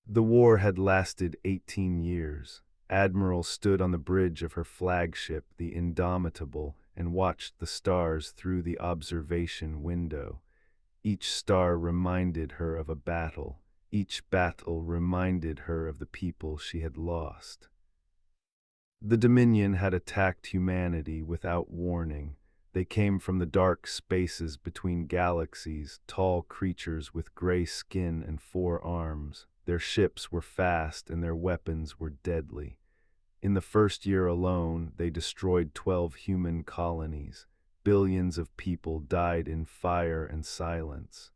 The war had lasted 18 years. Admiral stood on the bridge of her flagship, the Indomitable, and watched the stars through the observation window. Each star reminded her of a battle. Each battle reminded her of the people she had lost. The Dominion had attacked humanity without warning. They came from the dark spaces between galaxies, tall creatures with gray skin and 4 arms. Their ships were fast and their weapons were deadly. In the first year alone, they destroyed 12 human colonies. Billions of people died in fire and silence.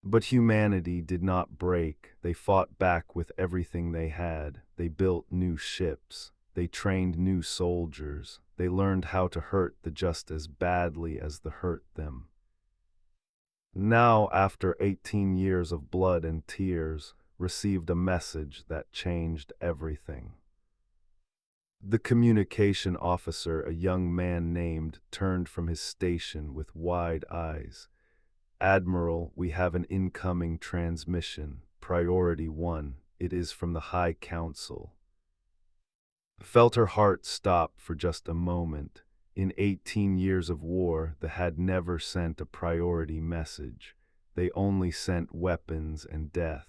But humanity did not break. They fought back with everything they had. They built new ships. They trained new soldiers. They learned how to hurt the just as badly as the hurt them. Now, after 18 years of blood and tears, received a message that changed everything. The communication officer, a young man named, turned from his station with wide eyes. Admiral, we have an incoming transmission. Priority 1. It is from the High Council. Felt her heart stop for just a moment. In 18 years of war, they had never sent a priority message. They only sent weapons and death.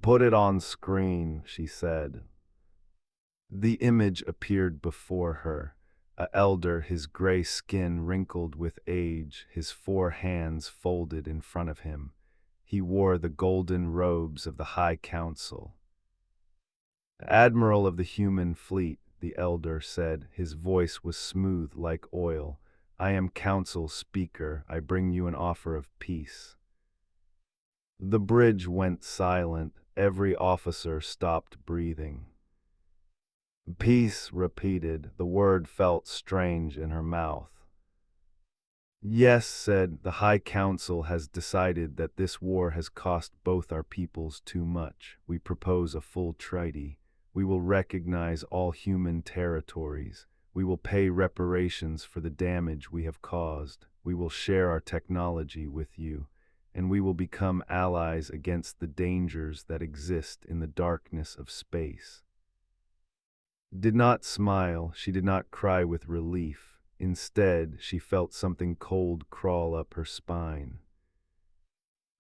Put it on screen, she said. The image appeared before her. A elder, his gray skin wrinkled with age, his 4 hands folded in front of him. He wore the golden robes of the High Council. Admiral of the human fleet, the elder said. His voice was smooth like oil. I am Council Speaker. I bring you an offer of peace. The bridge went silent. Every officer stopped breathing. Peace, repeated. The word felt strange in her mouth. Yes, said, the High Council has decided that this war has cost both our peoples too much. We propose a full treaty. We will recognize all human territories. We will pay reparations for the damage we have caused. We will share our technology with you, and we will become allies against the dangers that exist in the darkness of space. Did not smile, she did not cry with relief. Instead, she felt something cold crawl up her spine.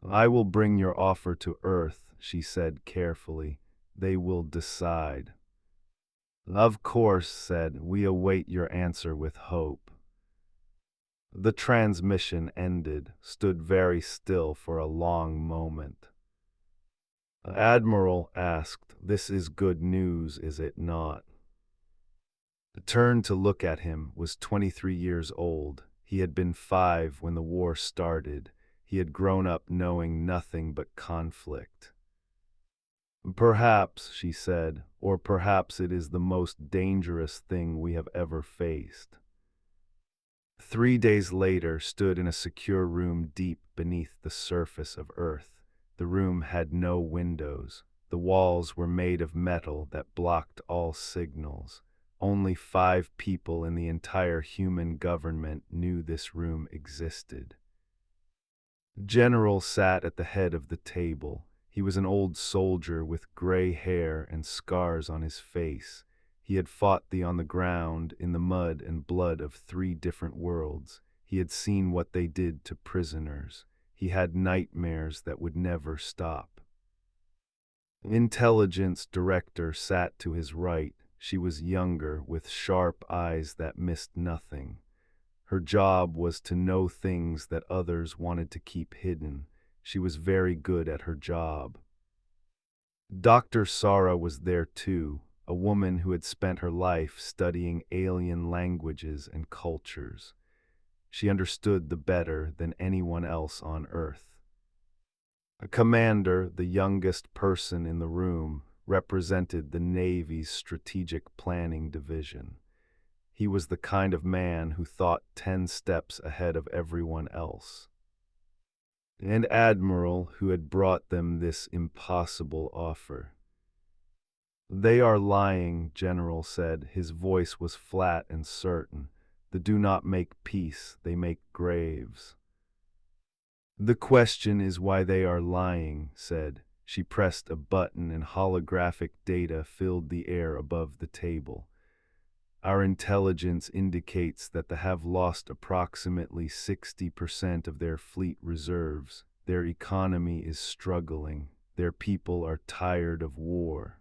I will bring your offer to Earth, she said carefully. They will decide. Of course, said, we await your answer with hope. The transmission ended, stood very still for a long moment. Admiral asked, this is good news, is it not? Turned to look at him, was 23 years old. He had been 5 when the war started. He had grown up knowing nothing but conflict. Perhaps, she said, or perhaps it is the most dangerous thing we have ever faced. 3 days later, stood in a secure room deep beneath the surface of Earth. The room had no windows. The walls were made of metal that blocked all signals. Only 5 people in the entire human government knew this room existed. General sat at the head of the table. He was an old soldier with gray hair and scars on his face. He had fought on the ground, in the mud and blood of 3 different worlds. He had seen what they did to prisoners. He had nightmares that would never stop. Intelligence Director sat to his right. She was younger, with sharp eyes that missed nothing. Her job was to know things that others wanted to keep hidden. She was very good at her job. Dr. Sara was there too, a woman who had spent her life studying alien languages and cultures. She understood the better than anyone else on Earth. A commander, the youngest person in the room, represented the Navy's Strategic Planning Division. He was the kind of man who thought 10 steps ahead of everyone else. An admiral who had brought them this impossible offer. They are lying, General said. His voice was flat and certain. They do not make peace, they make graves. The question is why they are lying, said. She pressed a button and holographic data filled the air above the table. Our intelligence indicates that they have lost approximately 60% of their fleet reserves. Their economy is struggling. Their people are tired of war.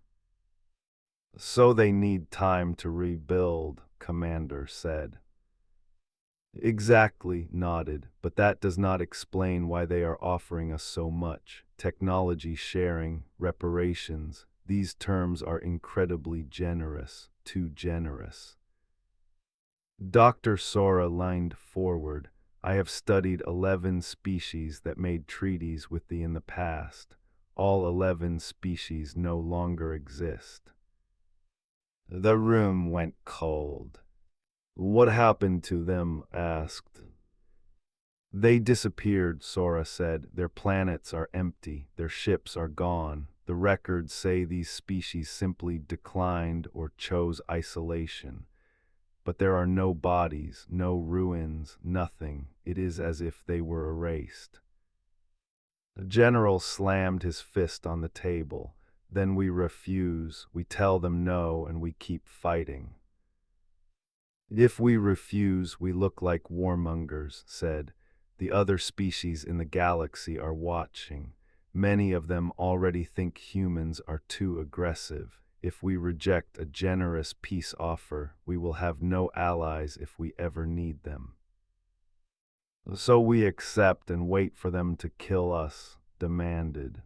So they need time to rebuild, Commander said. Exactly, nodded, but that does not explain why they are offering us so much. Technology sharing, reparations, these terms are incredibly generous, too generous. Dr. Sora leaned forward. I have studied 11 species that made treaties with thee in the past. All 11 species no longer exist. The room went cold. What happened to them? Asked. They disappeared, Sora said. Their planets are empty. Their ships are gone. The records say these species simply declined or chose isolation. But there are no bodies, no ruins, nothing. It is as if they were erased. The general slammed his fist on the table. Then we refuse, we tell them no, and we keep fighting. If we refuse, we look like warmongers, said. The other species in the galaxy are watching. Many of them already think humans are too aggressive. If we reject a generous peace offer, we will have no allies if we ever need them. So we accept and wait for them to kill us, demanded.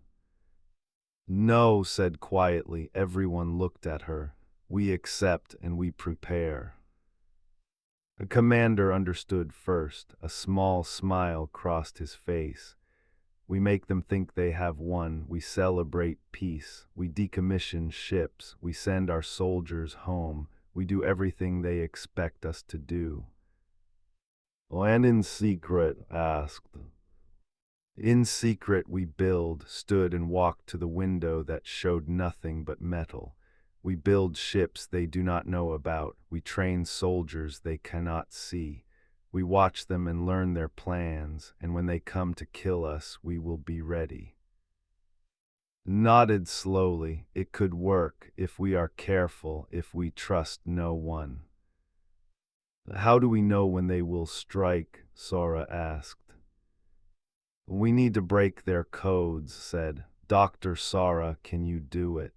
No, said quietly. Everyone looked at her. We accept and we prepare. The commander understood first. A small smile crossed his face. We make them think they have won. We celebrate peace. We decommission ships. We send our soldiers home. We do everything they expect us to do. And in secret, asked. In secret we build, stood and walked to the window that showed nothing but metal. We build ships they do not know about. We train soldiers they cannot see. We watch them and learn their plans, and when they come to kill us, we will be ready. Nodded slowly. It could work if we are careful, if we trust no one. How do we know when they will strike? Sora asked. We need to break their codes, said. Dr. Sora, can you do it?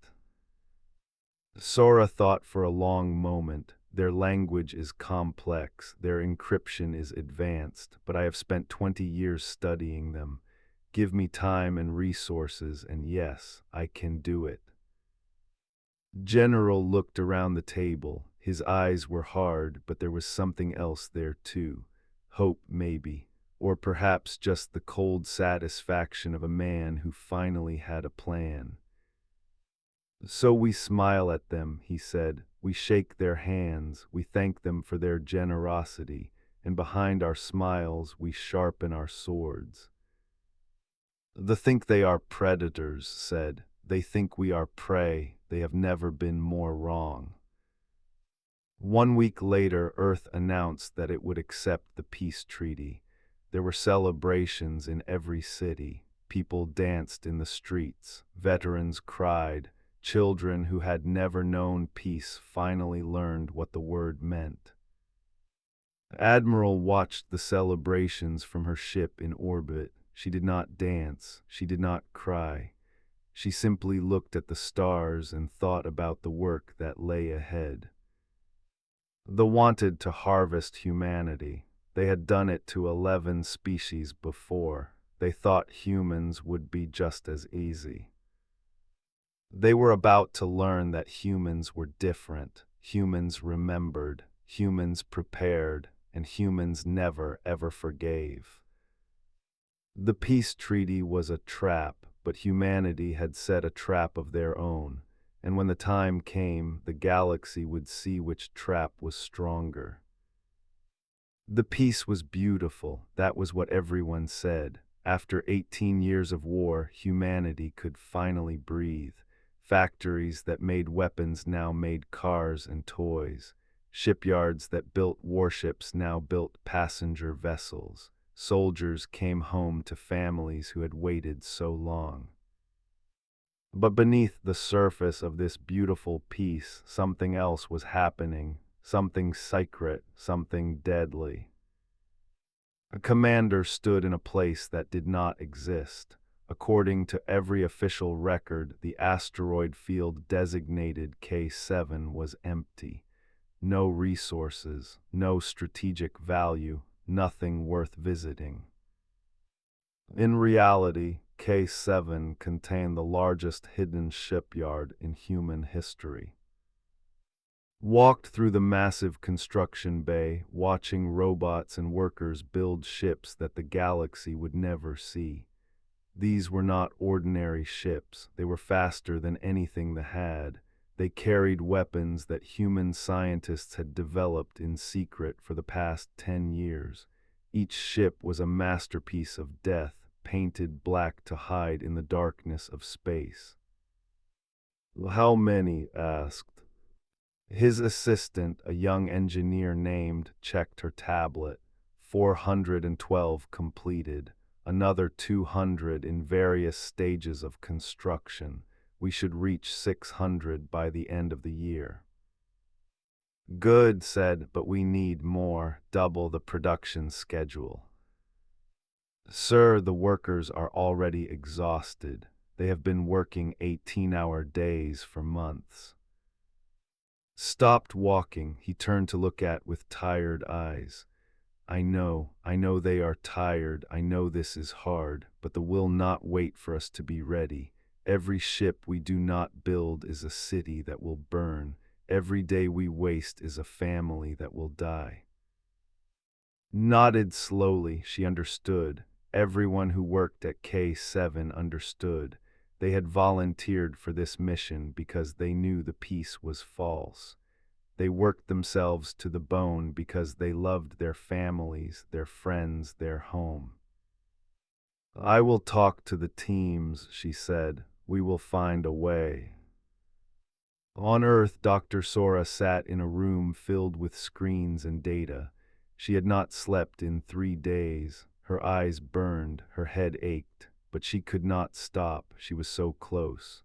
Sora thought for a long moment. Their language is complex, their encryption is advanced, but I have spent 20 years studying them. Give me time and resources, and yes, I can do it. General looked around the table. His eyes were hard, but there was something else there too. Hope, maybe, or perhaps just the cold satisfaction of a man who finally had a plan. So we smile at them, he said. We shake their hands, we thank them for their generosity, and behind our smiles we sharpen our swords. They think they are predators, said. They think we are prey. They have never been more wrong. 1 week later, Earth announced that it would accept the peace treaty. There were celebrations in every city. People danced in the streets. Veterans cried. Children who had never known peace finally learned what the word meant. Admiral watched the celebrations from her ship in orbit. She did not dance. She did not cry. She simply looked at the stars and thought about the work that lay ahead. They wanted to harvest humanity. They had done it to 11 species before. They thought humans would be just as easy. They were about to learn that humans were different. Humans remembered. Humans prepared. And humans never, ever forgave. The peace treaty was a trap, but humanity had set a trap of their own. And when the time came, the galaxy would see which trap was stronger. The peace was beautiful. That was what everyone said. After 18 years of war, humanity could finally breathe. Factories that made weapons now made cars and toys. Shipyards that built warships now built passenger vessels. Soldiers came home to families who had waited so long. But beneath the surface of this beautiful peace, something else was happening, something secret, something deadly. A commander stood in a place that did not exist. According to every official record, the asteroid field designated K7 was empty. No resources, no strategic value, nothing worth visiting. In reality, K7 contained the largest hidden shipyard in human history. Walked through the massive construction bay, watching robots and workers build ships that the galaxy would never see. These were not ordinary ships. They were faster than anything they had. They carried weapons that human scientists had developed in secret for the past 10 years. Each ship was a masterpiece of death, painted black to hide in the darkness of space. How many? Asked. His assistant, a young engineer named, checked her tablet. 412 completed. Another 200 in various stages of construction. We should reach 600 by the end of the year. Good, said, but we need more, double the production schedule. Sir, the workers are already exhausted. They have been working 18-hour days for months. Stopped walking, he turned to look at with tired eyes. I know they are tired, I know this is hard, but the will not wait for us to be ready. Every ship we do not build is a city that will burn. Every day we waste is a family that will die. Nodded slowly, she understood. Everyone who worked at K7 understood. They had volunteered for this mission because they knew the peace was false. They worked themselves to the bone because they loved their families, their friends, their home. I will talk to the teams, she said. We will find a way. On Earth, Dr. Sora sat in a room filled with screens and data. She had not slept in 3 days. Her eyes burned, her head ached, but she could not stop. She was so close.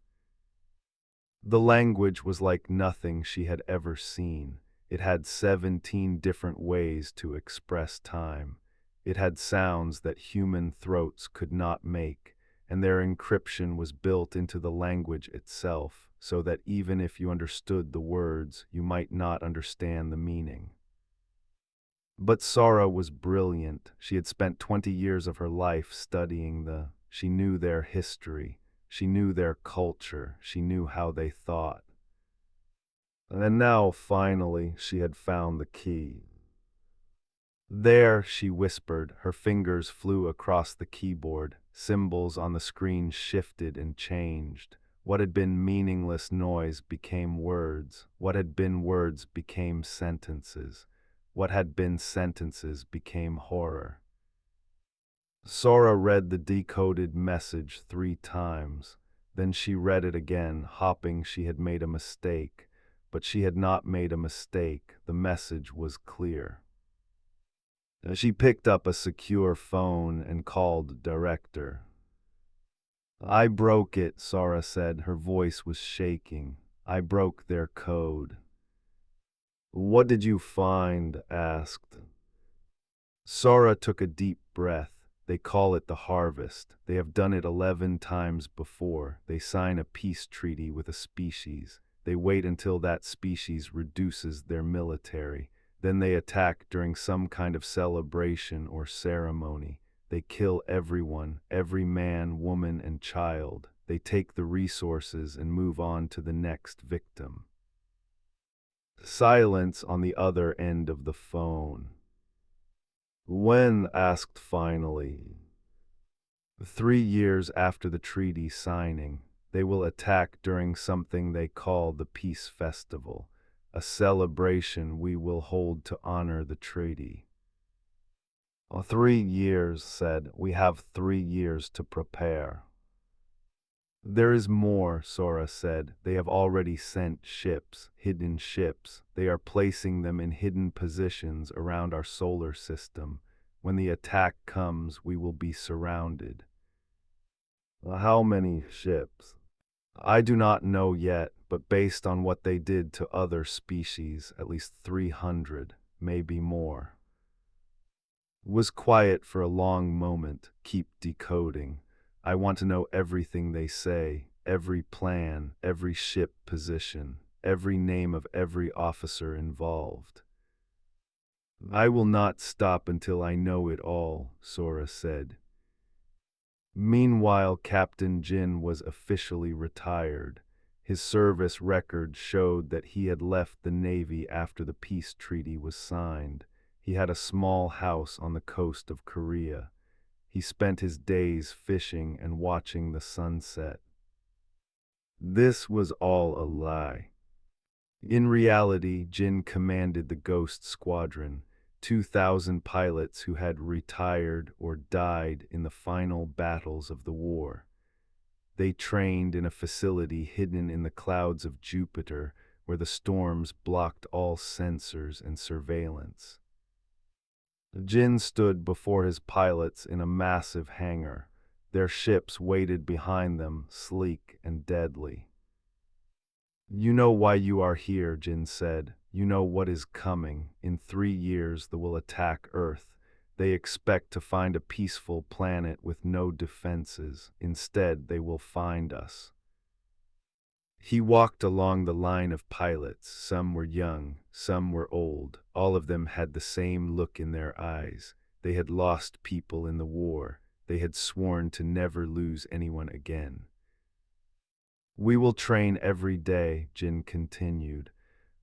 The language was like nothing she had ever seen. It had 17 different ways to express time. It had sounds that human throats could not make, and their encryption was built into the language itself, so that even if you understood the words, you might not understand the meaning. But Sara was brilliant. She had spent 20 years of her life studying she knew their history. She knew their culture. She knew how they thought. And now, finally, she had found the key. There, she whispered. Her fingers flew across the keyboard. Symbols on the screen shifted and changed. What had been meaningless noise became words. What had been words became sentences. What had been sentences became horror. Sora read the decoded message 3 times. Then she read it again, hoping she had made a mistake. But she had not made a mistake. The message was clear. She picked up a secure phone and called Director. I broke it, Sora said. Her voice was shaking. I broke their code. What did you find? Asked. Sora took a deep breath. They call it the harvest. They have done it 11 times before. They sign a peace treaty with a species. They wait until that species reduces their military. Then they attack during some kind of celebration or ceremony. They kill everyone, every man, woman, and child. They take the resources and move on to the next victim. Silence on the other end of the phone. When? Asked finally. 3 years after the treaty signing, they will attack during something they call the Peace Festival, a celebration we will hold to honor the treaty. 3 years, said. We have 3 years to prepare. There is more, Sora said. They have already sent ships, hidden ships. They are placing them in hidden positions around our solar system. When the attack comes, we will be surrounded. How many ships? I do not know yet, but based on what they did to other species, at least 300, maybe more. Was quiet for a long moment, keep decoding. I want to know everything they say, every plan, every ship position, every name of every officer involved. I will not stop until I know it all, Sora said. Meanwhile, Captain Jin was officially retired. His service record showed that he had left the Navy after the peace treaty was signed. He had a small house on the coast of Korea. He spent his days fishing and watching the sunset. This was all a lie. In reality, Jin commanded the Ghost Squadron, 2,000 pilots who had retired or died in the final battles of the war. They trained in a facility hidden in the clouds of Jupiter, where the storms blocked all sensors and surveillance. Jin stood before his pilots in a massive hangar. Their ships waited behind them, sleek and deadly. You know why you are here, Jin said. You know what is coming. In 3 years, they will attack Earth. They expect to find a peaceful planet with no defenses. Instead, they will find us. He walked along the line of pilots. Some were young, some were old. All of them had the same look in their eyes. They had lost people in the war. They had sworn to never lose anyone again. We will train every day, Jin continued.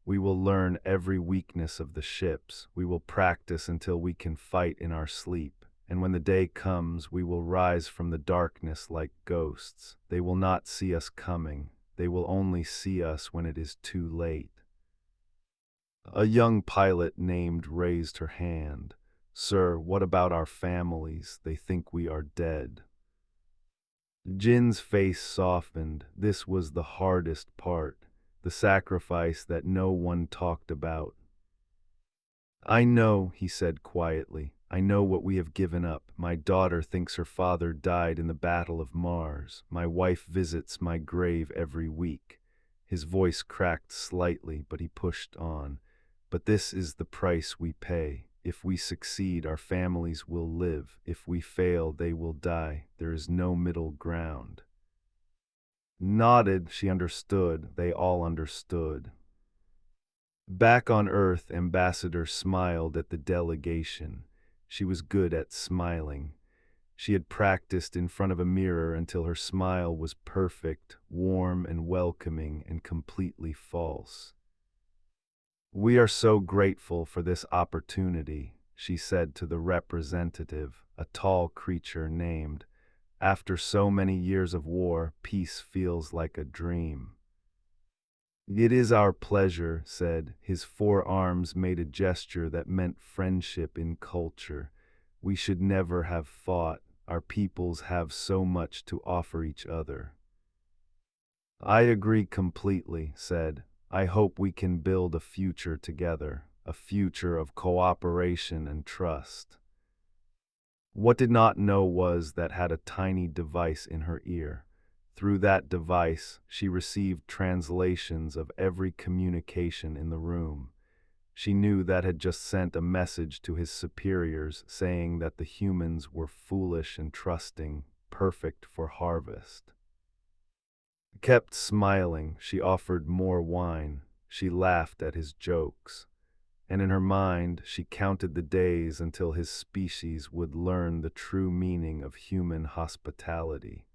We will learn every weakness of the ships. We will practice until we can fight in our sleep. And when the day comes, we will rise from the darkness like ghosts. They will not see us coming. They will only see us when it is too late. A young pilot named raised her hand. Sir, what about our families? They think we are dead. Jin's face softened. This was the hardest part, the sacrifice that no one talked about. I know, he said quietly. I know what we have given up. My daughter thinks her father died in the Battle of Mars. My wife visits my grave every week. His voice cracked slightly, but he pushed on. But this is the price we pay. If we succeed, our families will live. If we fail, they will die. There is no middle ground. Nodded, she understood. They all understood. Back on Earth, Ambassador smiled at the delegation. She was good at smiling. She had practiced in front of a mirror until her smile was perfect, warm and welcoming, and completely false. We are so grateful for this opportunity, she said to the representative, a tall creature named. After so many years of war, peace feels like a dream. It is our pleasure, said. His forearms made a gesture that meant friendship in culture. We should never have fought. Our peoples have so much to offer each other. I agree completely, said. I hope we can build a future together, a future of cooperation and trust. What did not know was that had a tiny device in her ear. Through that device, she received translations of every communication in the room. She knew that had just sent a message to his superiors saying that the humans were foolish and trusting, perfect for harvest. Kept smiling, she offered more wine. She laughed at his jokes. And in her mind, she counted the days until his species would learn the true meaning of human hospitality.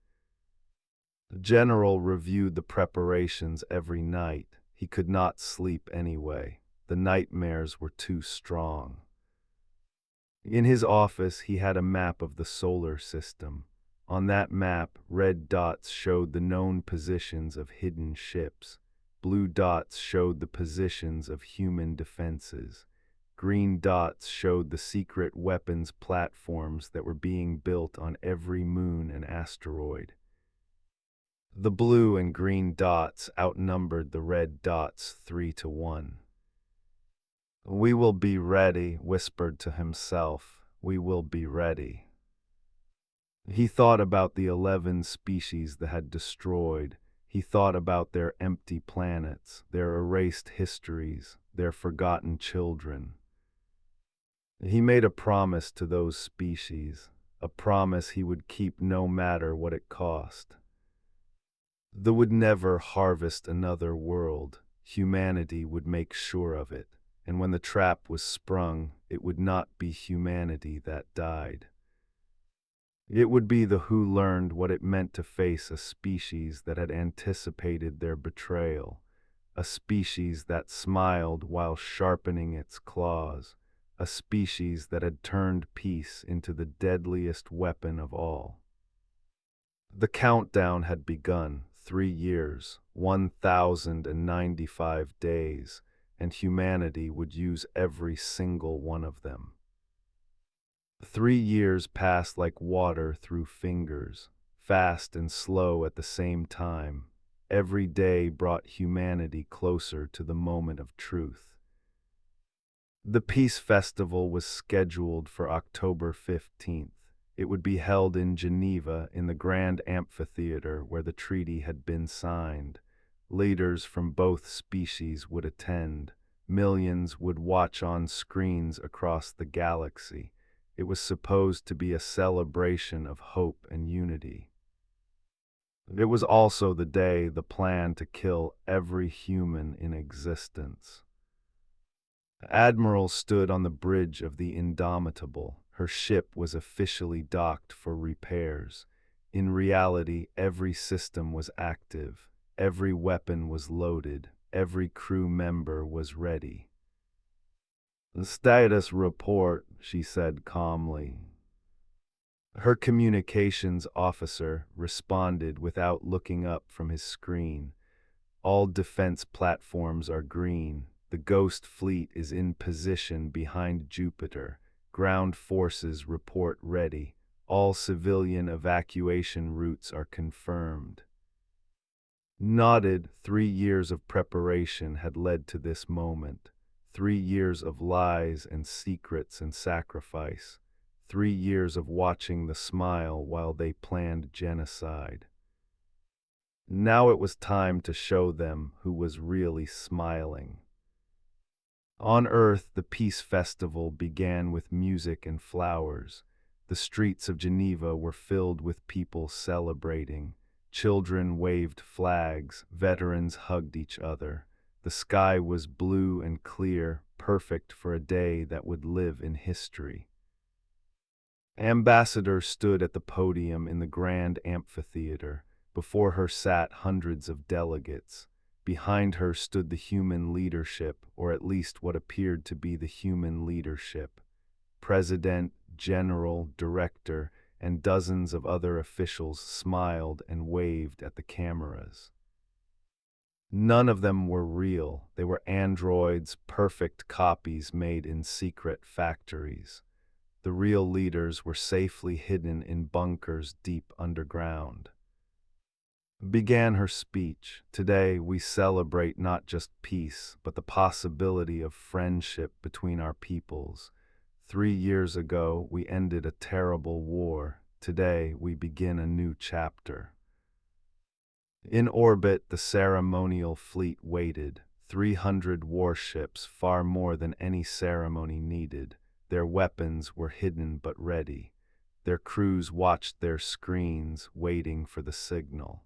The general reviewed the preparations every night. He could not sleep anyway. The nightmares were too strong. In his office, he had a map of the solar system. On that map, red dots showed the known positions of hidden ships. Blue dots showed the positions of human defenses. Green dots showed the secret weapons platforms that were being built on every moon and asteroid. The blue and green dots outnumbered the red dots 3-1. We will be ready, whispered to himself. We will be ready. He thought about the 11 species that had destroyed. He thought about their empty planets, their erased histories, their forgotten children. He made a promise to those species, a promise he would keep no matter what it cost. They would never harvest another world. Humanity would make sure of it, and when the trap was sprung, it would not be humanity that died. It would be the who learned what it meant to face a species that had anticipated their betrayal, a species that smiled while sharpening its claws, a species that had turned peace into the deadliest weapon of all. The countdown had begun, 3 years, 1,095 days, and humanity would use every single one of them. 3 years passed like water through fingers, fast and slow at the same time. Every day brought humanity closer to the moment of truth. The Peace Festival was scheduled for October 15th. It would be held in Geneva in the Grand Amphitheater where the treaty had been signed. Leaders from both species would attend. Millions would watch on screens across the galaxy. It was supposed to be a celebration of hope and unity. It was also the day the plan to kill every human in existence. Admiral stood on the bridge of the Indomitable. Her ship was officially docked for repairs. In reality, every system was active, every weapon was loaded, every crew member was ready. "The status report," she said calmly. Her communications officer responded without looking up from his screen. "All defense platforms are green. The Ghost Fleet is in position behind Jupiter. Ground forces report ready. All civilian evacuation routes are confirmed." Nodded. 3 years of preparation had led to this moment. 3 years of lies and secrets and sacrifice. 3 years of watching the smile while they planned genocide. Now it was time to show them who was really smiling. On Earth, the Peace Festival began with music and flowers. The streets of Geneva were filled with people celebrating. Children waved flags, veterans hugged each other. The sky was blue and clear, perfect for a day that would live in history. Ambassador stood at the podium in the Grand Amphitheater. Before her sat hundreds of delegates. Behind her stood the human leadership, or at least what appeared to be the human leadership. President, general, director, and dozens of other officials smiled and waved at the cameras. None of them were real. They were androids, perfect copies made in secret factories. The real leaders were safely hidden in bunkers deep underground. Began her speech. "Today we celebrate not just peace, but the possibility of friendship between our peoples. 3 years ago we ended a terrible war. Today we begin a new chapter." In orbit, the ceremonial fleet waited. 300 warships, far more than any ceremony needed. Their weapons were hidden but ready. Their crews watched their screens, waiting for the signal.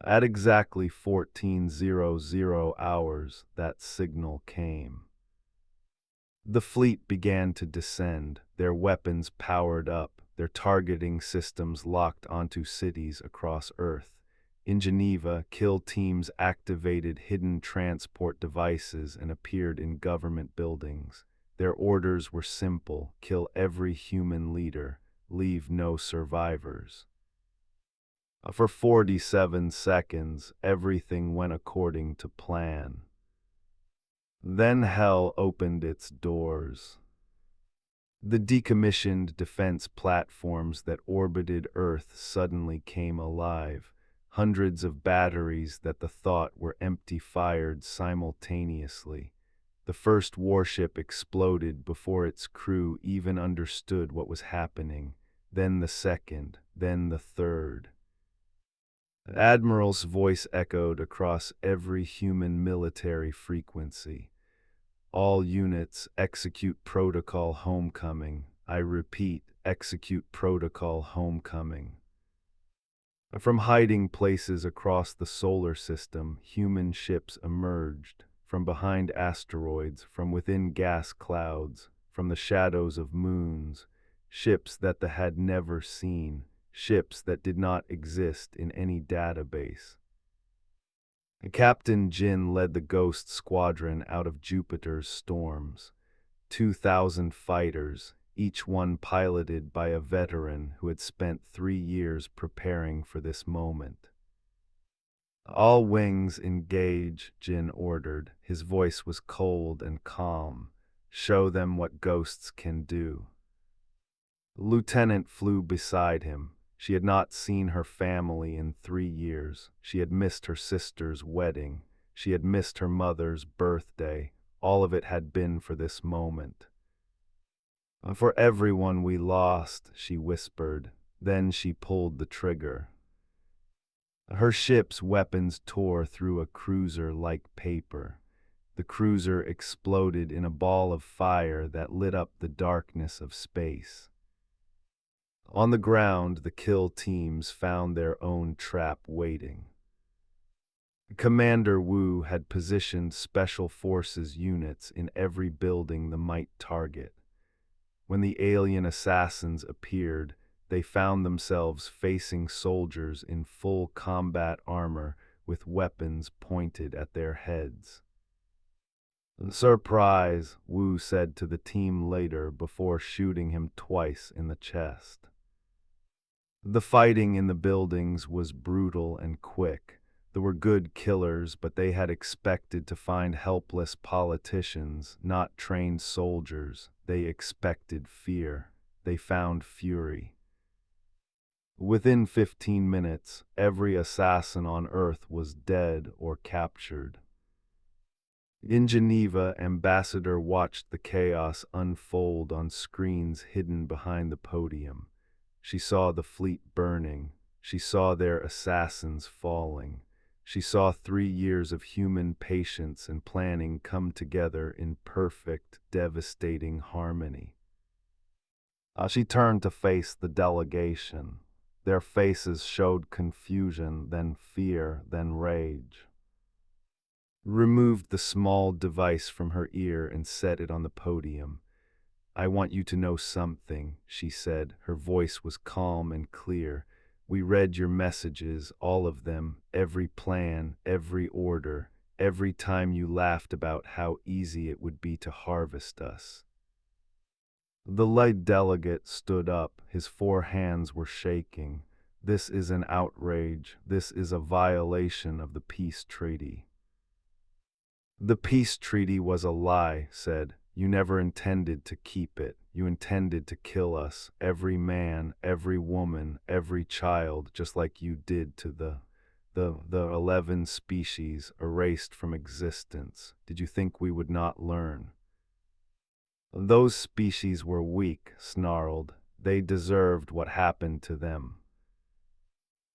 At exactly 14:00 hours, that signal came. The fleet began to descend, their weapons powered up, their targeting systems locked onto cities across Earth. In Geneva, kill teams activated hidden transport devices and appeared in government buildings. Their orders were simple: kill every human leader, leave no survivors. For 47 seconds, everything went according to plan. Then hell opened its doors. The decommissioned defense platforms that orbited Earth suddenly came alive. Hundreds of batteries that the thought were empty fired simultaneously. The first warship exploded before its crew even understood what was happening. Then the second, then the third. Admiral's voice echoed across every human military frequency. All units, execute protocol homecoming. I repeat, execute protocol homecoming. From hiding places across the solar system, human ships emerged. From behind asteroids, from within gas clouds, from the shadows of moons. Ships that they had never seen. Ships that did not exist in any database. Captain Jin led the Ghost Squadron out of Jupiter's storms. 2,000 fighters, each one piloted by a veteran who had spent 3 years preparing for this moment. All wings engage, Jin ordered. His voice was cold and calm. Show them what ghosts can do. The lieutenant flew beside him. She had not seen her family in 3 years. She had missed her sister's wedding. She had missed her mother's birthday. All of it had been for this moment. For everyone we lost, she whispered. Then she pulled the trigger. Her ship's weapons tore through a cruiser like paper. The cruiser exploded in a ball of fire that lit up the darkness of space. On the ground, the kill teams found their own trap waiting. Commander Wu had positioned Special Forces units in every building the might target. When the alien assassins appeared, they found themselves facing soldiers in full combat armor with weapons pointed at their heads. "Surprise," Wu said to the team later before shooting him twice in the chest. The fighting in the buildings was brutal and quick. There were good killers, but they had expected to find helpless politicians, not trained soldiers. They expected fear. They found fury. Within 15 minutes, every assassin on Earth was dead or captured. In Geneva, Ambassador watched the chaos unfold on screens hidden behind the podium. She saw the fleet burning. She saw their assassins falling. She saw 3 years of human patience and planning come together in perfect, devastating harmony. She turned to face the delegation. Their faces showed confusion, then fear, then rage. Removed the small device from her ear and set it on the podium. "I want you to know something," she said. Her voice was calm and clear. "We read your messages, all of them, every plan, every order, every time you laughed about how easy it would be to harvest us." The light delegate stood up. His 4 hands were shaking. "This is an outrage. This is a violation of the peace treaty." "The peace treaty was a lie," said. "You never intended to keep it. You intended to kill us, every man, every woman, every child, just like you did to the 11 species erased from existence. Did you think we would not learn?" "Those species were weak," snarled. "They deserved what happened to them."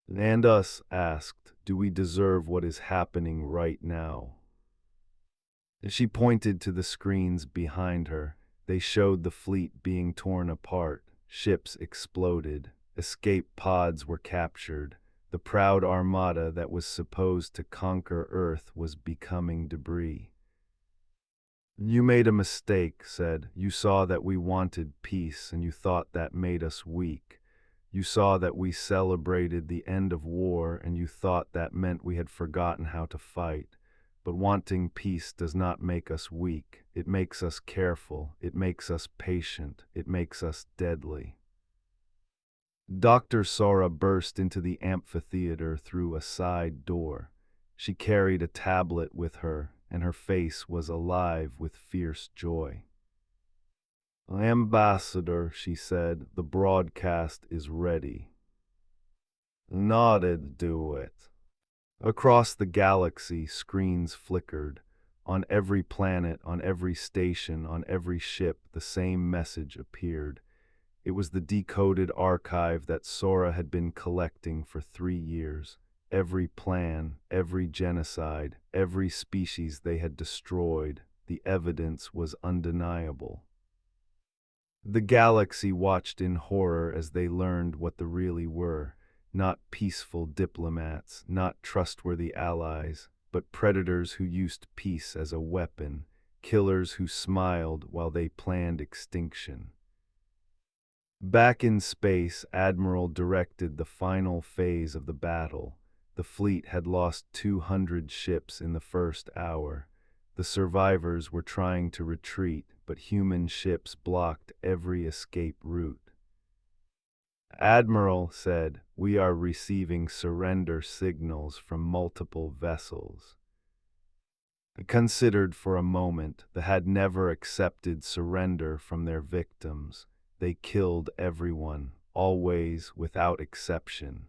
"And us," asked, "do we deserve what is happening right now?" She pointed to the screens behind her. They showed the fleet being torn apart. Ships exploded. Escape pods were captured. The proud armada that was supposed to conquer Earth was becoming debris. "You made a mistake," said. "You saw that we wanted peace, and you thought that made us weak. You saw that we celebrated the end of war, and you thought that meant we had forgotten how to fight. But wanting peace does not make us weak. It makes us careful. It makes us patient. It makes us deadly." Dr. Sora burst into the amphitheater through a side door. She carried a tablet with her, and her face was alive with fierce joy. "Ambassador," she said, "the broadcast is ready." "Nodded, do it." Across the galaxy, screens flickered. On every planet, on every station, on every ship, the same message appeared. It was the decoded archive that Sora had been collecting for 3 years. every plan, every genocide, every species they had destroyed. The evidence was undeniable. The galaxy watched in horror as they learned what they really were, not peaceful diplomats, not trustworthy allies, but predators who used peace as a weapon, killers who smiled while they planned extinction. Back in space, Admiral directed the final phase of the battle. The fleet had lost 200 ships in the first hour. The survivors were trying to retreat, but human ships blocked every escape route. Admiral said, "We are receiving surrender signals from multiple vessels." Considered for a moment, they had never accepted surrender from their victims. They killed everyone, always without exception.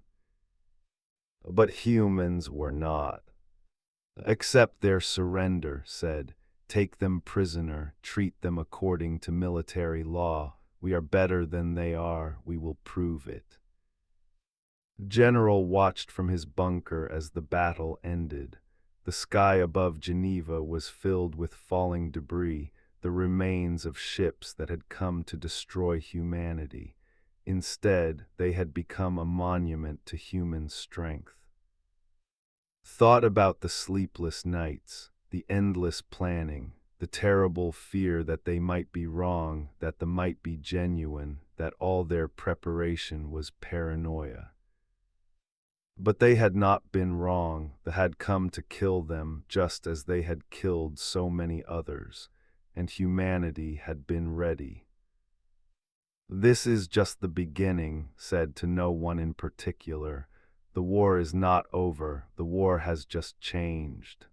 But humans were not. "Accept their surrender," said. "Take them prisoner, treat them according to military law. We are better than they are, we will prove it." General watched from his bunker as the battle ended. The sky above Geneva was filled with falling debris, the remains of ships that had come to destroy humanity. Instead, they had become a monument to human strength. Thought about the sleepless nights, the endless planning, the terrible fear that they might be wrong, that they might be genuine, that all their preparation was paranoia. But they had not been wrong. They had come to kill them just as they had killed so many others, and humanity had been ready. "This is just the beginning," said to no one in particular. "The war is not over, the war has just changed."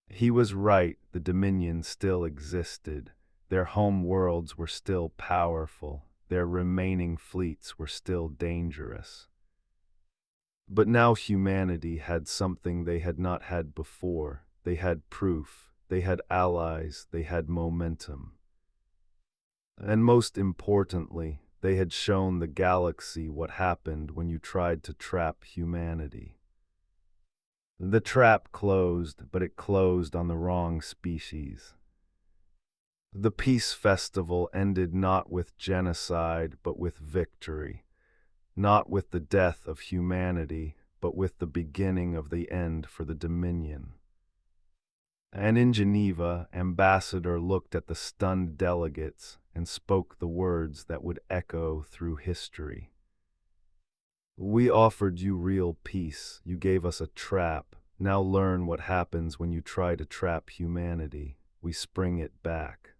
He was right, the Dominion still existed. Their home worlds were still powerful, their remaining fleets were still dangerous. But now humanity had something they had not had before. They had proof, they had allies, they had momentum. And most importantly, they had shown the galaxy what happened when you tried to trap humanity. The trap closed, but it closed on the wrong species. The peace festival ended not with genocide, but with victory. Not with the death of humanity, but with the beginning of the end for the Dominion. And in Geneva, Ambassador looked at the stunned delegates and spoke the words that would echo through history. "We offered you real peace, you gave us a trap. Now learn what happens when you try to trap humanity. We spring it back."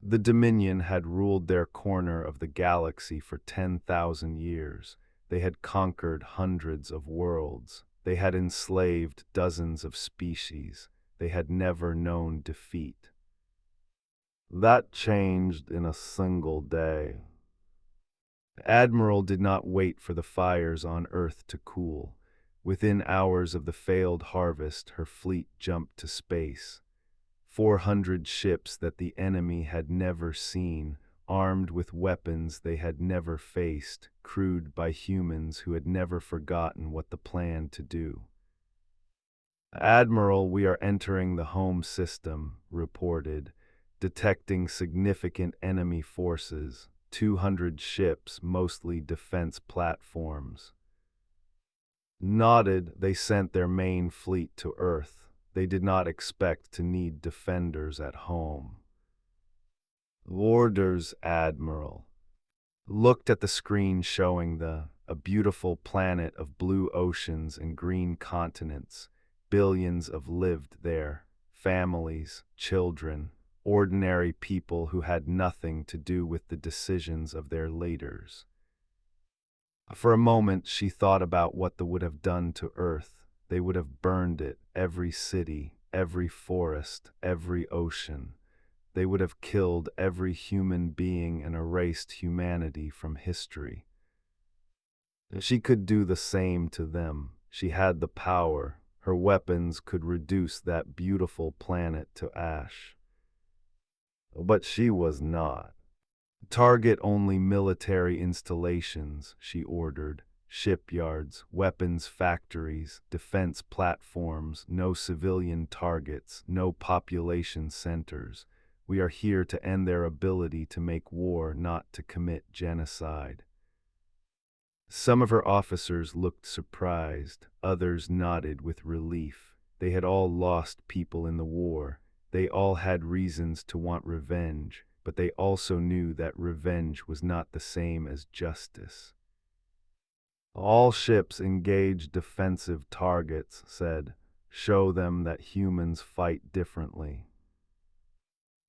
The Dominion had ruled their corner of the galaxy for 10,000 years. They had conquered hundreds of worlds. They had enslaved dozens of species. They had never known defeat. That changed in a single day. Admiral did not wait for the fires on Earth to cool. Within hours of the failed harvest, her fleet jumped to space. 400 ships that the enemy had never seen, armed with weapons they had never faced, crewed by humans who had never forgotten what they planned to do. "Admiral, we are entering the home system," reported, detecting significant enemy forces, 200 ships, mostly defense platforms. Nodded, they sent their main fleet to Earth. They did not expect to need defenders at home. "Orders, Admiral." Looked at the screen showing a beautiful planet of blue oceans and green continents. Billions of lived there, families, children, ordinary people who had nothing to do with the decisions of their leaders. For a moment she thought about what they would have done to Earth. They would have burned it, every city, every forest, every ocean. They would have killed every human being and erased humanity from history. She could do the same to them. She had the power. Her weapons could reduce that beautiful planet to ash. But she was not. "Target only military installations," she ordered. shipyards, weapons factories, defense platforms, no civilian targets, no population centers. We are here to end their ability to make war, not to commit genocide. Some of her officers looked surprised, others nodded with relief. They had all lost people in the war. They all had reasons to want revenge, but they also knew that revenge was not the same as justice. All ships engage defensive targets, said. Show them that humans fight differently.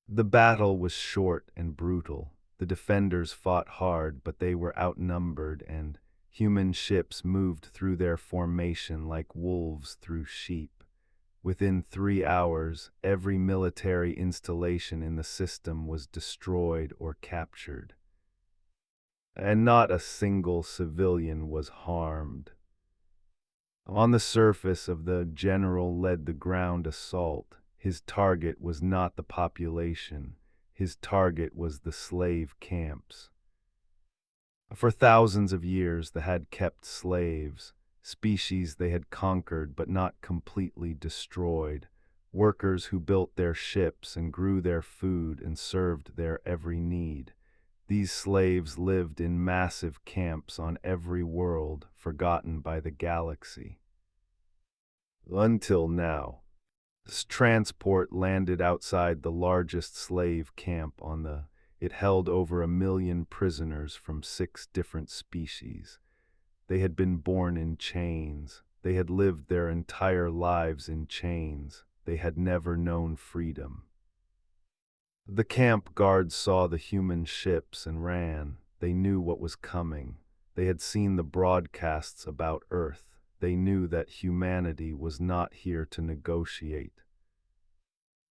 The battle was short and brutal. The defenders fought hard, but they were outnumbered, and human ships moved through their formation like wolves through sheep. Within 3 hours, every military installation in the system was destroyed or captured. And not a single civilian was harmed. On the surface of the general led the ground assault. His target was not the population. His target was the slave camps. For thousands of years they had kept slaves, species they had conquered but not completely destroyed, workers who built their ships and grew their food and served their every need. These slaves lived in massive camps on every world, forgotten by the galaxy. Until now. This transport landed outside the largest slave camp on the. It held over 1 million prisoners from 6 different species. They had been born in chains. They had lived their entire lives in chains. They had never known freedom. The camp guards saw the human ships and ran. They knew what was coming. They had seen the broadcasts about Earth. They knew that humanity was not here to negotiate.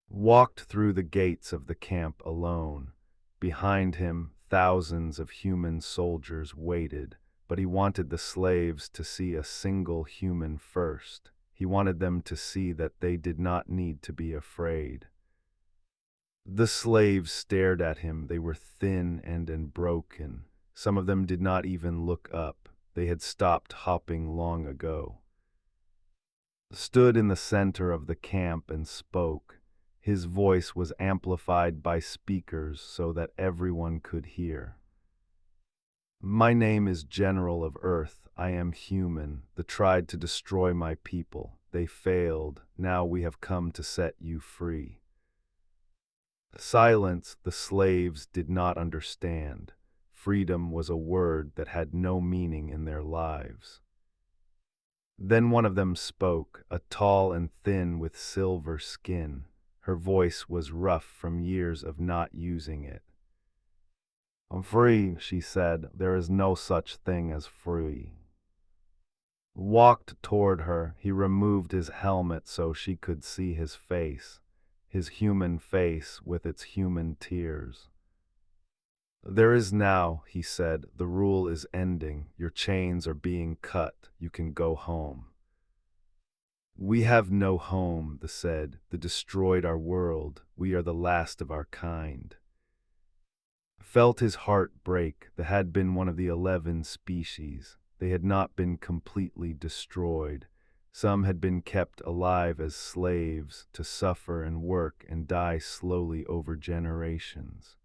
Walked through the gates of the camp alone. Behind him, thousands of human soldiers waited, but he wanted the slaves to see a single human first. He wanted them to see that they did not need to be afraid. The slaves stared at him. They were thin and broken. Some of them did not even look up. They had stopped hopping long ago. Stood in the center of the camp and spoke. His voice was amplified by speakers so that everyone could hear. My name is General of Earth. I am human. They tried to destroy my people. They failed. Now we have come to set you free. Silence. The slaves did not understand. Freedom was a word that had no meaning in their lives. Then one of them spoke, a tall and thin with silver skin. Her voice was rough from years of not using it. I'm free, she said. There is no such thing as free. Walked toward her. He removed his helmet so she could see his human face with its human tears. There is now, he said, the rule is ending. Your chains are being cut. You can go home. We have no home, they said. They destroyed our world. We are the last of our kind. Felt his heart break. They had been one of the 11 species. They had not been completely destroyed. Some had been kept alive as slaves to suffer and work and die slowly over generations.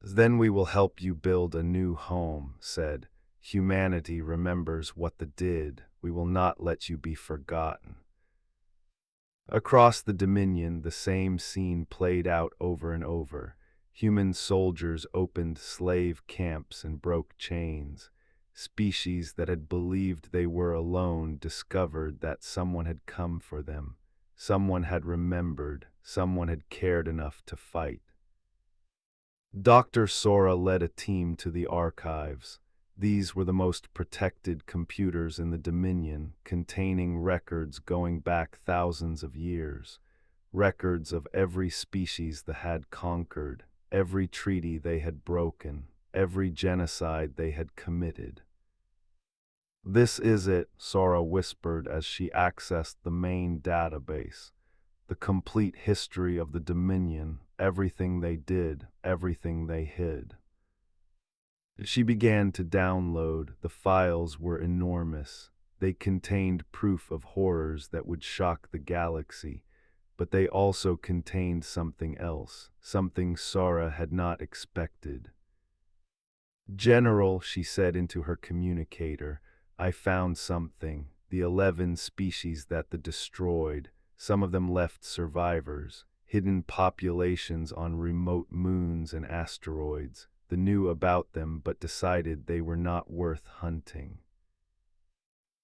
Then we will help you build a new home, said. Humanity remembers what they did. We will not let you be forgotten. Across the Dominion, the same scene played out over and over. Human soldiers opened slave camps and broke chains. Species that had believed they were alone discovered that someone had come for them. Someone had remembered. Someone had cared enough to fight. Dr. Sora led a team to the archives. These were the most protected computers in the Dominion, containing records going back thousands of years. Records of every species they had conquered, every treaty they had broken, every genocide they had committed. This is it, Sora whispered as she accessed the main database. The complete history of the Dominion, everything they did, everything they hid. She began to download. The files were enormous. They contained proof of horrors that would shock the galaxy, but they also contained something else, something Sara had not expected. "General," she said into her communicator, "I found something. The 11 species that the destroyed, some of them left survivors, hidden populations on remote moons and asteroids, the knew about them but decided they were not worth hunting."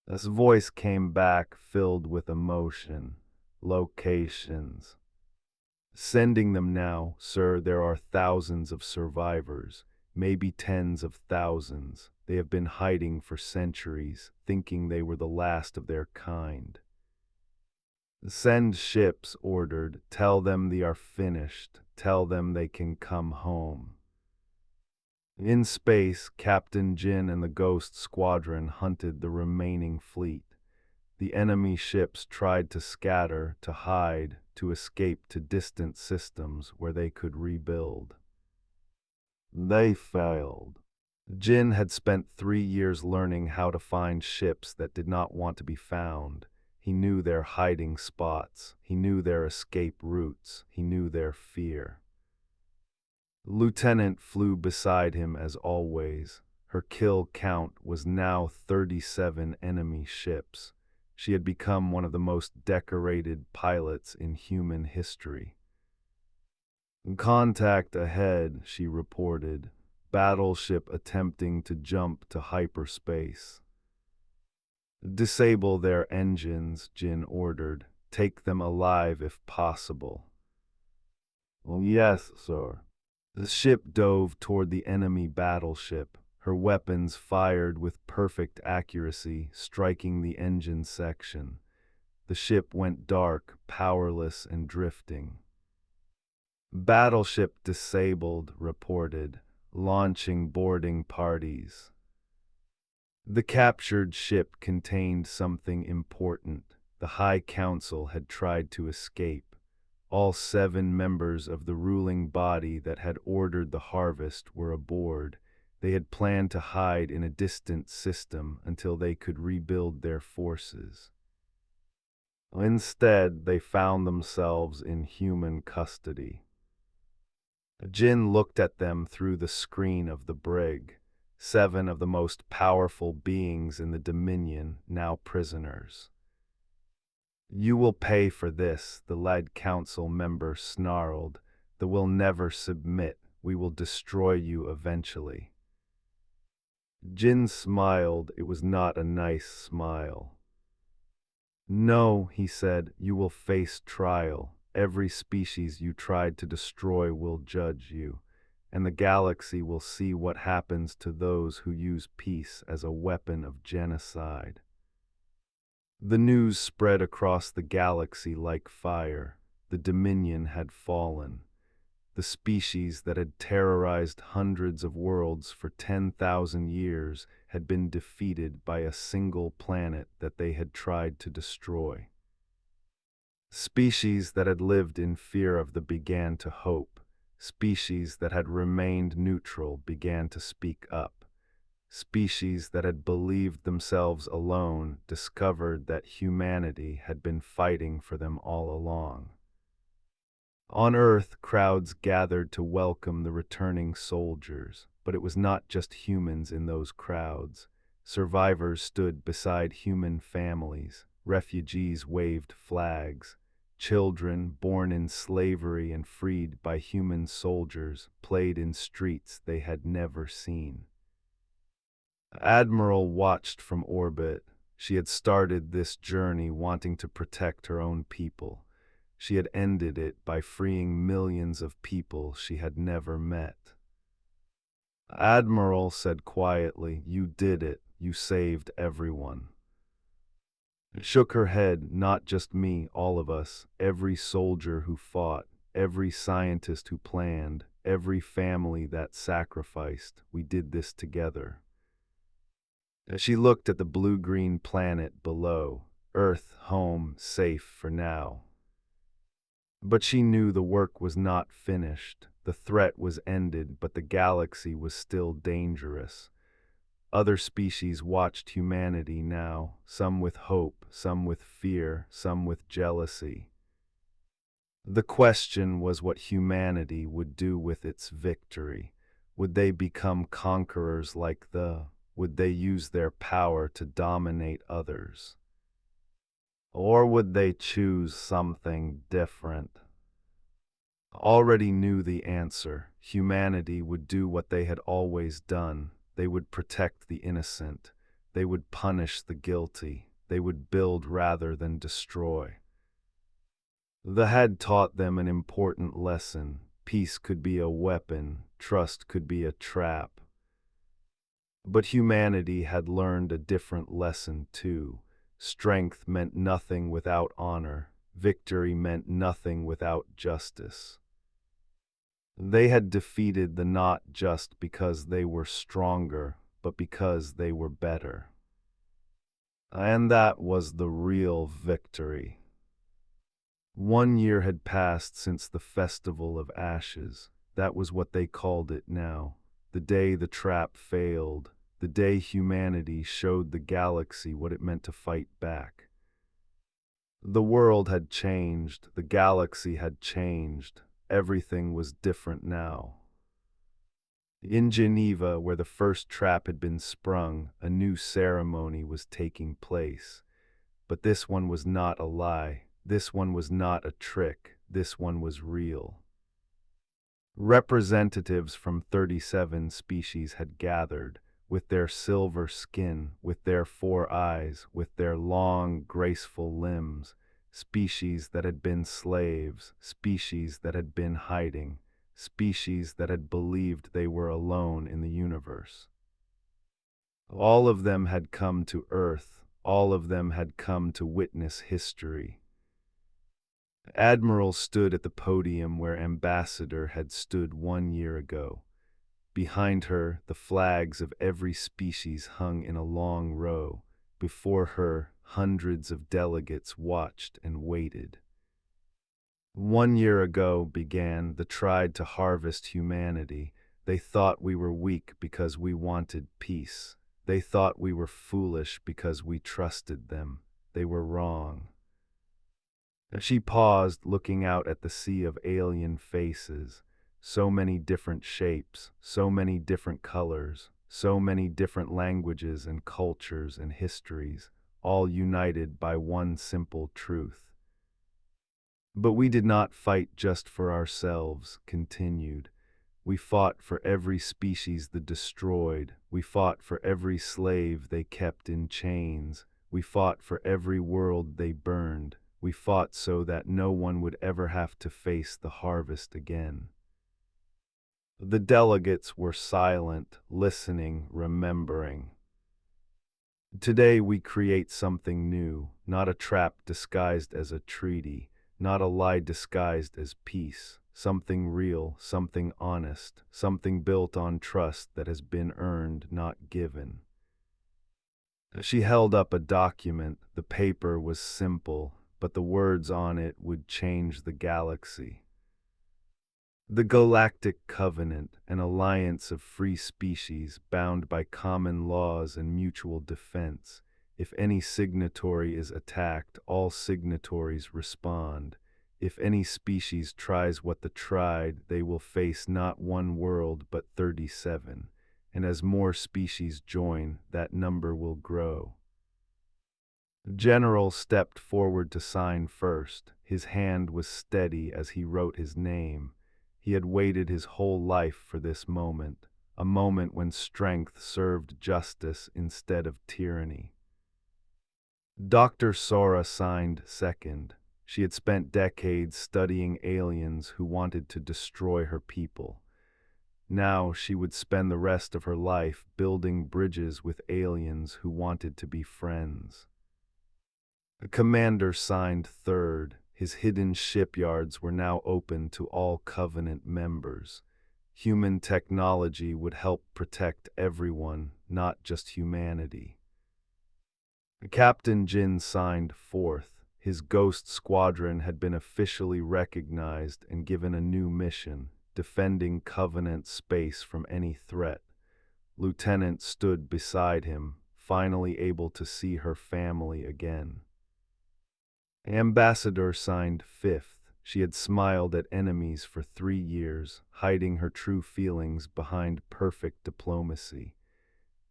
This voice came back filled with emotion. "Locations. Sending them now, sir. There are thousands of survivors, maybe tens of thousands. They have been hiding for centuries, thinking they were the last of their kind." "Send ships," ordered. "Tell them they are finished. Tell them they can come home." In space, Captain Jin and the Ghost Squadron hunted the remaining fleet. The enemy ships tried to scatter, to hide, to escape to distant systems where they could rebuild. They failed. Jin had spent 3 years learning how to find ships that did not want to be found. He knew their hiding spots. He knew their escape routes. He knew their fear. Lieutenant flew beside him as always. Her kill count was now 37 enemy ships. She had become one of the most decorated pilots in human history. "Contact ahead," she reported. "Battleship attempting to jump to hyperspace." "Disable their engines," Jin ordered. "Take them alive if possible." "Oh, yes, sir." The ship dove toward the enemy battleship. Her weapons fired with perfect accuracy, striking the engine section. The ship went dark, powerless and drifting. "Battleship disabled," reported. "Launching boarding parties." The captured ship contained something important. The High Council had tried to escape. All 7 members of the ruling body that had ordered the harvest were aboard. They had planned to hide in a distant system until they could rebuild their forces. Instead, they found themselves in human custody. Jin looked at them through the screen of the brig. 7 of the most powerful beings in the Dominion, now prisoners. "You will pay for this," the lead council member snarled. "The will never submit. We will destroy you eventually." Jin smiled. It was not a nice smile. "No," he said, "you will face trial. Every species you tried to destroy will judge you, and the galaxy will see what happens to those who use peace as a weapon of genocide." The news spread across the galaxy like fire. The Dominion had fallen. The species that had terrorized hundreds of worlds for 10,000 years had been defeated by a single planet that they had tried to destroy. Species that had lived in fear of the began to hope. Species that had remained neutral began to speak up. Species that had believed themselves alone discovered that humanity had been fighting for them all along. On Earth, crowds gathered to welcome the returning soldiers, but it was not just humans in those crowds. Survivors stood beside human families, refugees waved flags, children born in slavery and freed by human soldiers played in streets they had never seen. Admiral watched from orbit. She had started this journey wanting to protect her own people. She had ended it by freeing millions of people she had never met. "Admiral," said quietly, "you did it. You saved everyone." Shook her head. "Not just me, all of us. Every soldier who fought, every scientist who planned, every family that sacrificed. We did this together." As she looked at the blue-green planet below, Earth home, safe for now. But she knew the work was not finished. The The threat was ended, but the galaxy was still dangerous. Other species watched humanity now, some with hope, some with fear, some with jealousy. The question was what humanity would do with its victory. Would they become conquerors like the? Would they use their power to dominate others? Or would they choose something different? Already knew the answer. Humanity would do what they had always done. They would protect the innocent. They would punish the guilty. They would build rather than destroy. The had taught them an important lesson. Peace could be a weapon, trust could be a trap. But humanity had learned a different lesson too. Strength meant nothing without honor. Victory meant nothing without justice. They had defeated the not just because they were stronger, but because they were better. And that was the real victory. 1 year had passed since the Festival of Ashes. That was what they called it now. The day the trap failed. The day humanity showed the galaxy what it meant to fight back. The world had changed. The galaxy had changed. Everything was different now. In Geneva, where the first trap had been sprung, a new ceremony was taking place. But this one was not a lie. This one was not a trick. This one was real. Representatives from 37 species had gathered, with their silver skin, with their 4 eyes, with their long, graceful limbs, species that had been slaves, species that had been hiding, species that had believed they were alone in the universe. All of them had come to Earth. All of them had come to witness history. Admiral stood at the podium where Ambassador had stood 1 year ago. Behind her, the flags of every species hung in a long row. Before her, hundreds of delegates watched and waited. 1 year ago began the tried to harvest humanity. They thought we were weak because we wanted peace. They thought we were foolish because we trusted them. They were wrong. She paused, looking out at the sea of alien faces. So many different shapes, so many different colors, so many different languages and cultures and histories, all united by one simple truth. But we did not fight just for ourselves, continued. We fought for every species they destroyed. We fought for every slave they kept in chains. We fought for every world they burned. We fought so that no one would ever have to face the harvest again. The delegates were silent, listening, remembering. Today we create something new, not a trap disguised as a treaty, not a lie disguised as peace, something real, something honest, something built on trust that has been earned, not given. She held up a document. The paper was simple, but the words on it would change the galaxy. The Galactic Covenant, an alliance of free species bound by common laws and mutual defense. If any signatory is attacked, all signatories respond. If any species tries what the tried, they will face not one world but 37. And as more species join, that number will grow. General stepped forward to sign first. His hand was steady as he wrote his name. He had waited his whole life for this moment, a moment when strength served justice instead of tyranny. Dr. Sora signed second. She had spent decades studying aliens who wanted to destroy her people. Now she would spend the rest of her life building bridges with aliens who wanted to be friends. The commander signed third. His hidden shipyards were now open to all Covenant members. Human technology would help protect everyone, not just humanity. Captain Jin signed fourth. His ghost squadron had been officially recognized and given a new mission. defending Covenant space from any threat. Lieutenant stood beside him, finally able to see her family again. Ambassador signed fifth. She had smiled at enemies for 3 years, hiding her true feelings behind perfect diplomacy.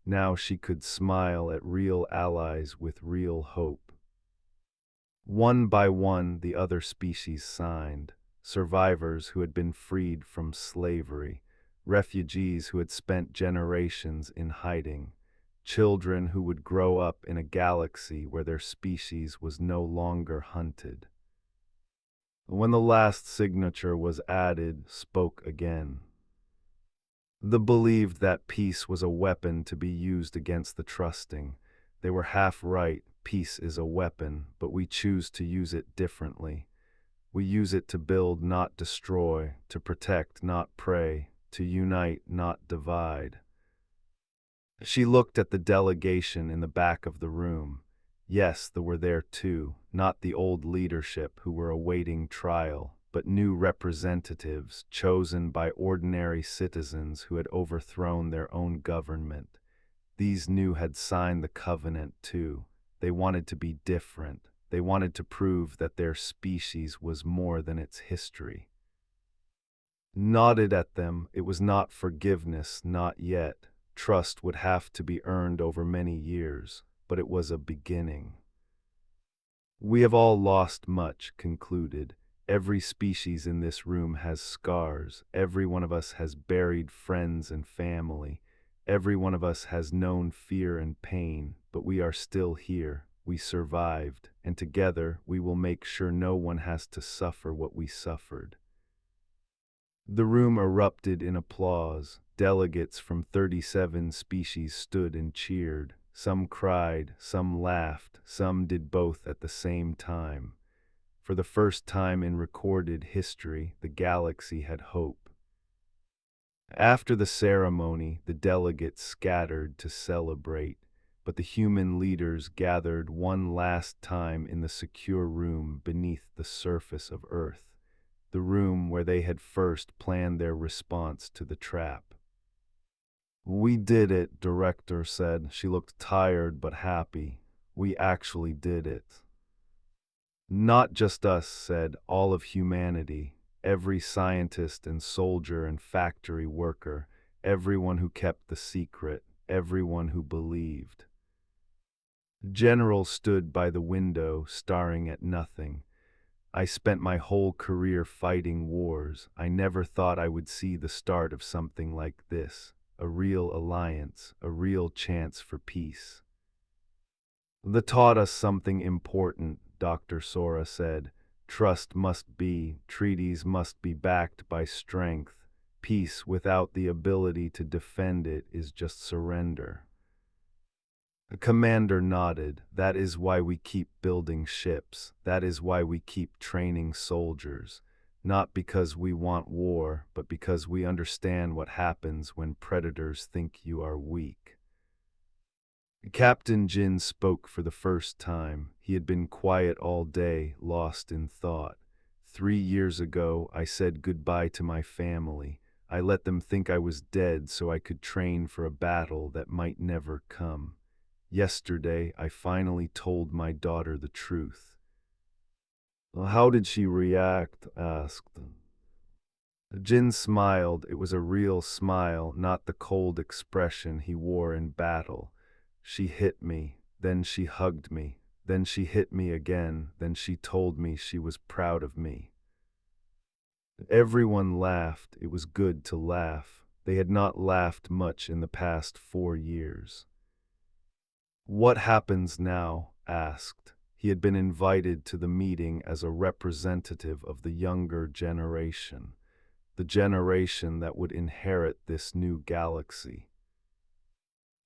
Now she could smile at real allies with real hope. One by one, the other species signed. Survivors who had been freed from slavery, refugees who had spent generations in hiding, children who would grow up in a galaxy where their species was no longer hunted. When the last signature was added, spoke again. The believed that peace was a weapon to be used against the trusting. They were half right. Peace is a weapon, but we choose to use it differently. We use it to build, not destroy, to protect, not prey, to unite, not divide. She looked at the delegation in the back of the room. Yes, they were there too, not the old leadership who were awaiting trial, but new representatives chosen by ordinary citizens who had overthrown their own government. These new had signed the covenant too. They wanted to be different. They wanted to prove that their species was more than its history. Nodded at them, it was not forgiveness, not yet. Trust would have to be earned over many years, but it was a beginning. We have all lost much, concluded. Every species in this room has scars. Every one of us has buried friends and family. Every one of us has known fear and pain, but we are still here. We survived, and together we will make sure no one has to suffer what we suffered. The room erupted in applause. Delegates from 37 species stood and cheered. Some cried, some laughed, some did both at the same time. For the first time in recorded history, the galaxy had hope. After the ceremony, the delegates scattered to celebrate, but the human leaders gathered one last time in the secure room beneath the surface of Earth, the room where they had first planned their response to the trap. "We did it," Director said. She looked tired but happy. "We actually did it." "Not just us," said all of humanity, every scientist and soldier and factory worker, everyone who kept the secret, everyone who believed. General stood by the window, staring at nothing. "I spent my whole career fighting wars. I never thought I would see the start of something like this, a real alliance, a real chance for peace." "That taught us something important," Dr. Sora said. "Trust must be, treaties must be backed by strength. Peace without the ability to defend it is just surrender." The commander nodded. "That is why we keep building ships. That is why we keep training soldiers. Not because we want war, but because we understand what happens when predators think you are weak." Captain Jin spoke for the first time. He had been quiet all day, lost in thought. 3 years ago, I said goodbye to my family. I let them think I was dead so I could train for a battle that might never come. Yesterday, I finally told my daughter the truth. "How did she react?" asked. Jin smiled. It was a real smile, not the cold expression he wore in battle. "She hit me, then she hugged me, then she hit me again, then she told me she was proud of me." Everyone laughed. It was good to laugh. They had not laughed much in the past 4 years. "What happens now?" asked. He had been invited to the meeting as a representative of the younger generation, the generation that would inherit this new galaxy.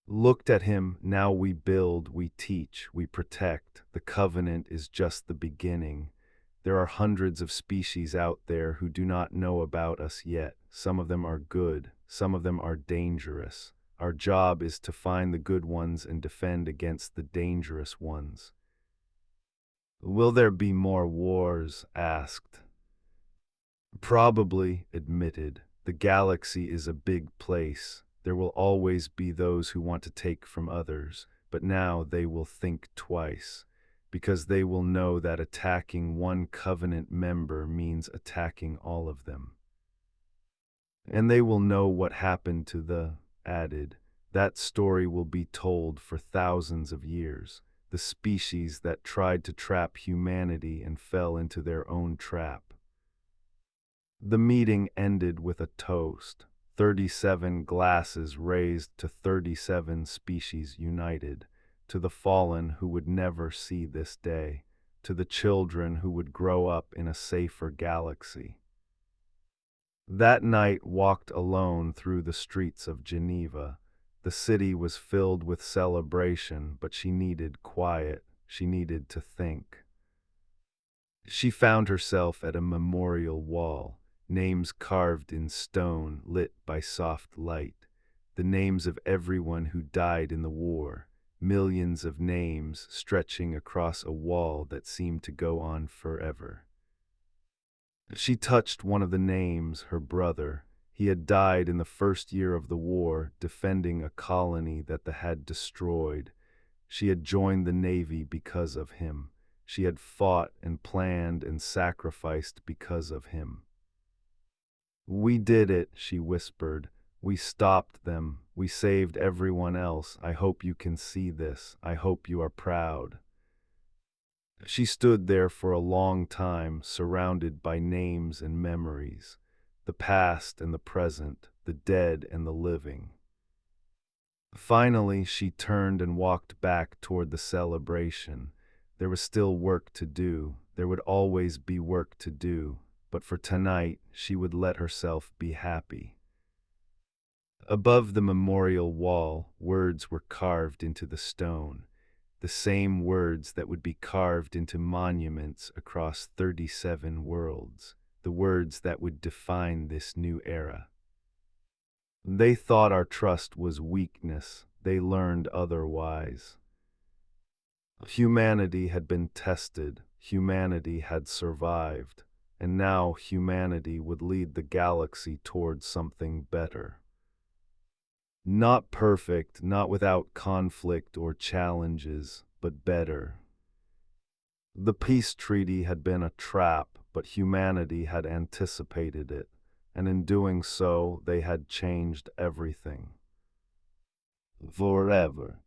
Looked at him. "Now we build, we teach, we protect. The covenant is just the beginning. There are hundreds of species out there who do not know about us yet. Some of them are good, some of them are dangerous. Our job is to find the good ones and defend against the dangerous ones." "Will there be more wars?" asked. Probably admitted, the galaxy is a big place. There will always be those who want to take from others, but now they will think twice, because they will know that attacking one Covenant member means attacking all of them. And they will know what happened to the added. That story will be told for thousands of years. The species that tried to trap humanity and fell into their own trap. The meeting ended with a toast. 37 glasses raised to 37 species united, to the fallen who would never see this day, to the children who would grow up in a safer galaxy. That night walked alone through the streets of Geneva. The city was filled with celebration, but she needed quiet. She needed to think. She found herself at a memorial wall, names carved in stone lit by soft light, the names of everyone who died in the war, millions of names stretching across a wall that seemed to go on forever. She touched one of the names, her brother. He had died in the first year of the war, defending a colony that the had destroyed. She had joined the Navy because of him. She had fought and planned and sacrificed because of him. "We did it," she whispered. "We stopped them. We saved everyone else. I hope you can see this. I hope you are proud." She stood there for a long time, surrounded by names and memories, the past and the present, the dead and the living. Finally, she turned and walked back toward the celebration. There was still work to do. There would always be work to do, but for tonight, she would let herself be happy. Above the memorial wall, words were carved into the stone, the same words that would be carved into monuments across 37 worlds, the words that would define this new era. They thought our trust was weakness. They learned otherwise. Humanity had been tested. Humanity had survived. And now humanity would lead the galaxy towards something better. Not perfect, not without conflict or challenges, but better. The peace treaty had been a trap, but humanity had anticipated it, and in doing so, they had changed everything. Forever.